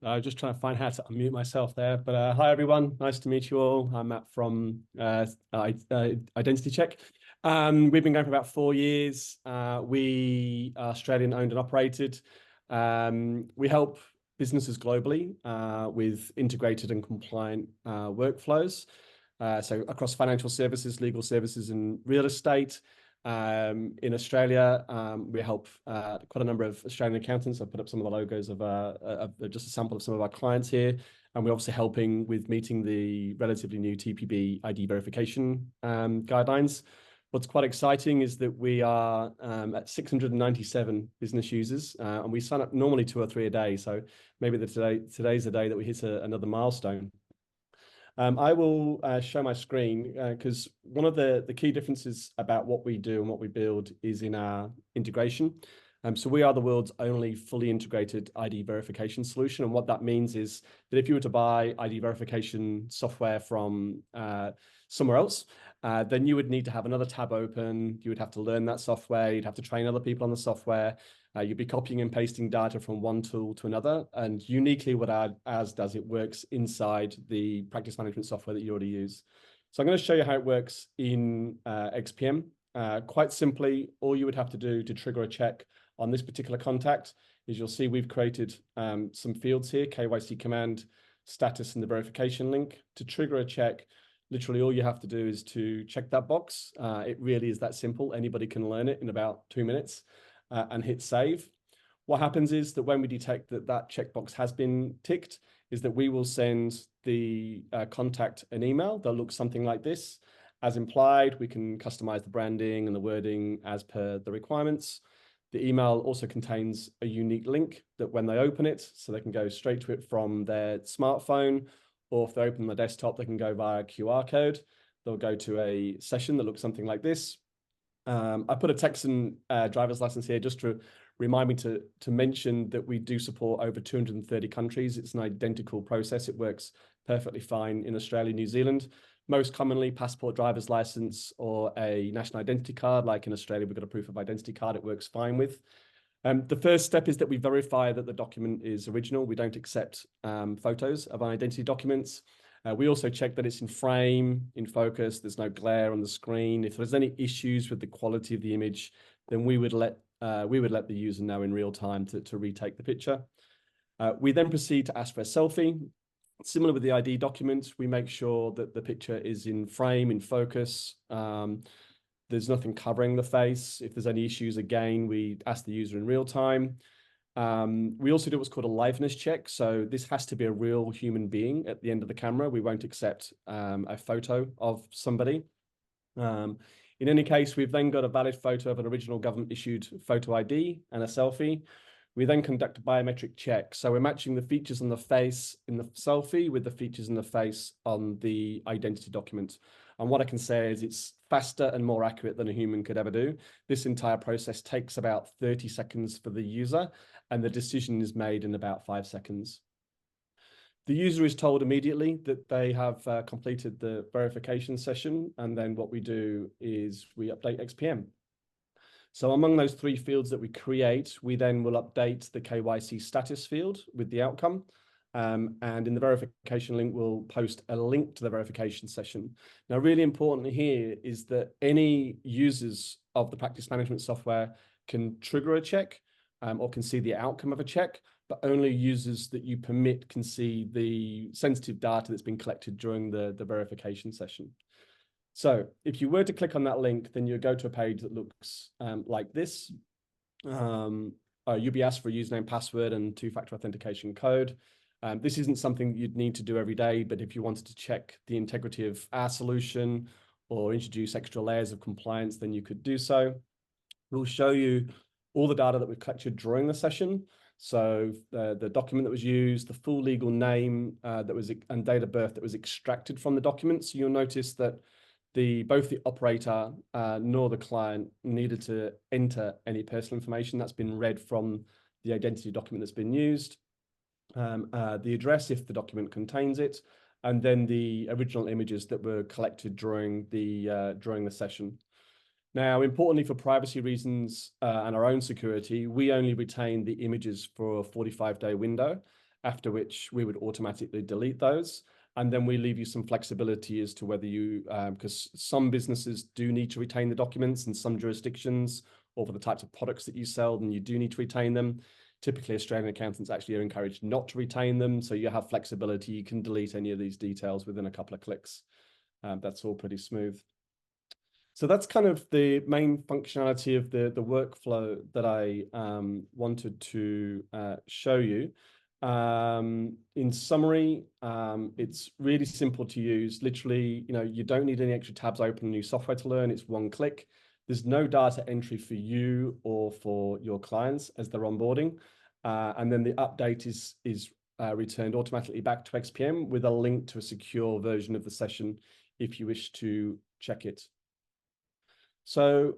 Just trying to find how to unmute myself there. But hi, everyone. Nice to meet you all. I'm Matt from IdentityCheck. We've been going for about 4 years. We are Australian owned and operated. We help businesses globally with integrated and compliant workflows. So across financial services, legal services, and real estate. In Australia, we help quite a number of Australian accountants. I've put up some of the logos of just a sample of some of our clients here. And we're obviously helping with meeting the relatively new TPB ID verification guidelines. What's quite exciting is that we are at 697 business users, and we sign up normally 2 or 3 a day. So maybe today's the day that we hit another milestone. I will show my screen because one of the key differences about what we do and what we build is in our integration. So we are the world's only fully integrated ID verification solution. And what that means is that if you were to buy ID verification software from somewhere else, then you would need to have another tab open. You would have to learn that software. You'd have to train other people on the software. You'd be copying and pasting data from one tool to another. And uniquely, what ours does, it works inside the practice management software that you already use. So I'm going to show you how it works in XPM. Quite simply, all you would have to do to trigger a check on this particular contact is you'll see we've created some fields here, KYC command, status, and the verification link. To trigger a check, literally all you have to do is to check that box. It really is that simple. Anybody can learn it in about 2 minutes. And hit save. What happens is that when we detect that that checkbox has been ticked, is that we will send the contact an email that looks something like this. As implied, we can customize the branding and the wording as per the requirements. The email also contains a unique link that when they open it, so they can go straight to it from their smartphone, or if they open the desktop, they can go via QR code. They'll go to a session that looks something like this. I put a Texan driver's license here just to remind me to mention that we do support over 230 countries. It's an identical process. It works perfectly fine in Australia, New Zealand. Most commonly, passport, driver's license, or a national identity card. Like in Australia, we've got a proof of identity card. It works fine with. The first step is that we verify that the document is original. We don't accept photos of our identity documents. We also check that it's in frame, in focus, there's no glare on the screen. If there's any issues with the quality of the image, then we would let the user know in real time to retake the picture. We then proceed to ask for a selfie. Similar with the ID document, we make sure that the picture is in frame, in focus. There's nothing covering the face. If there's any issues, again, we ask the user in real time. We also do what's called a liveness check. So this has to be a real human being at the end of the camera. We won't accept a photo of somebody. In any case, we've then got a valid photo of an original government issued photo ID and a selfie. We then conduct a biometric check. So we're matching the features on the face in the selfie with the features in the face on the identity document. And what I can say is it's faster and more accurate than a human could ever do. This entire process takes about 30 seconds for the user, and the decision is made in about 5 seconds. The user is told immediately that they have completed the verification session, and then what we do is we update XPM. So among those 3 fields that we create, we then will update the KYC status field with the outcome. And in the verification link, we'll post a link to the verification session. Now, really important here is that any users of the practice management software can trigger a check or can see the outcome of a check, but only users that you permit can see the sensitive data that's been collected during the verification session. So if you were to click on that link, then you'll go to a page that looks like this. You'll be asked for a username, password, and 2-factor authentication code. This isn't something you'd need to do every day, but if you wanted to check the integrity of our solution or introduce extra layers of compliance, then you could do so. We'll show you all the data that we've collected during the session. So the document that was used, the full legal name and date of birth that was extracted from the document. So you'll notice that both the operator nor the client needed to enter any personal information that's been read from the identity document that's been used. The address, if the document contains it, and then the original images that were collected during the session. Now, importantly, for privacy reasons and our own security, we only retain the images for a 45-day window. after which we would automatically delete those. And then we leave you some flexibility as to whether you, because some businesses do need to retain the documents in some jurisdictions, or for the types of products that you sell, then you do need to retain them. Typically, Australian accountants actually are encouraged not to retain them. So you have flexibility. You can delete any of these details within a couple of clicks. That's all pretty smooth. So that's kind of the main functionality of the workflow that I wanted to show you. In summary, it's really simple to use. Literally, you don't need any extra tabs open, new software to learn. It's one click. There's no data entry for you or for your clients as they're onboarding. And then the update is returned automatically back to XPM with a link to a secure version of the session if you wish to check it. So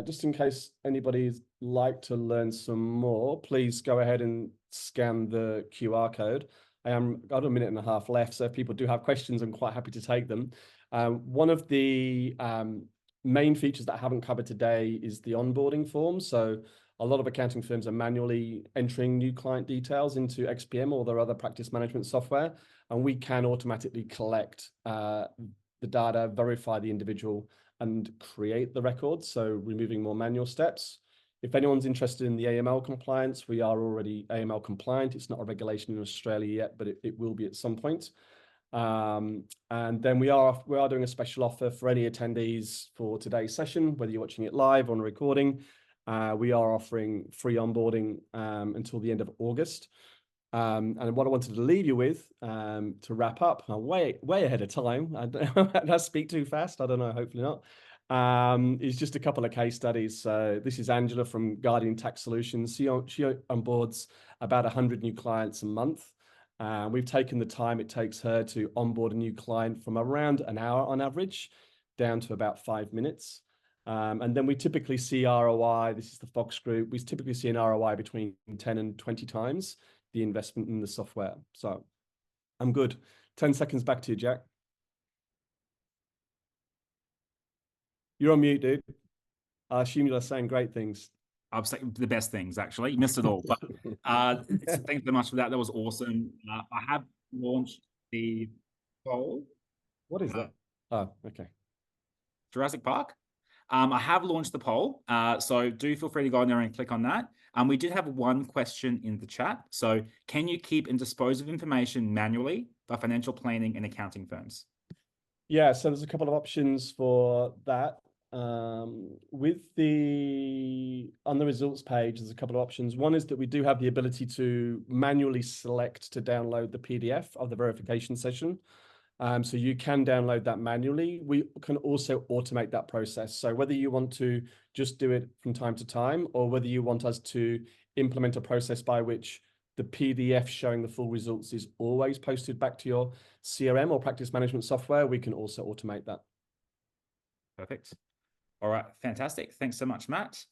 just in case anybody's like to learn some more, please go ahead and scan the QR code. I've got a minute and a half left, so if people do have questions, I'm quite happy to take them. One of the main features that I haven't covered today is the onboarding form. So a lot of accounting firms are manually entering new client details into XPM or their other practice management software, and we can automatically collect the data, verify the individual, and create the records, so removing more manual steps. If anyone's interested in the AML compliance, we are already AML compliant. It's not a regulation in Australia yet, but it will be at some point. And then we are doing a special offer for any attendees for today's session, whether you're watching it live or on a recording. We are offering free onboarding until the end of August. And what I wanted to leave you with to wrap up, way ahead of time. Did I speak too fast? I don't know, hopefully not. Is just a couple of case studies. So this is Angela from Guardian Tax Solutions. She onboards about 100 new clients a month. We've taken the time it takes her to onboard a new client from around an hour on average down to about 5 minutes. And then we typically see ROI. This is the Fox Group. We typically see an ROI between 10 and 20 times the investment in the software. So I'm good. 10 seconds back to you, Jack. You're on mute, dude. I assume you're saying great things. I'm saying the best things, actually. You missed it all. But thanks so much for that. That was awesome. I have launched the poll. What is that? Oh, okay. Jurassic Park. I have launched the poll, so do feel free to go in there and click on that. We did have one question in the chat. So can you keep and dispose of information manually by financial planning and accounting firms? Yeah, so there's a couple of options for that. With on the results page, there's a couple of options. One is that we do have the ability to manually select to download the PDF of the verification session. So you can download that manually. We can also automate that process. So whether you want to just do it from time to time, or whether you want us to implement a process by which the PDF showing the full results is always posted back to your CRM or practice management software, we can also automate that. Perfect. All right, fantastic. Thanks so much, Matt.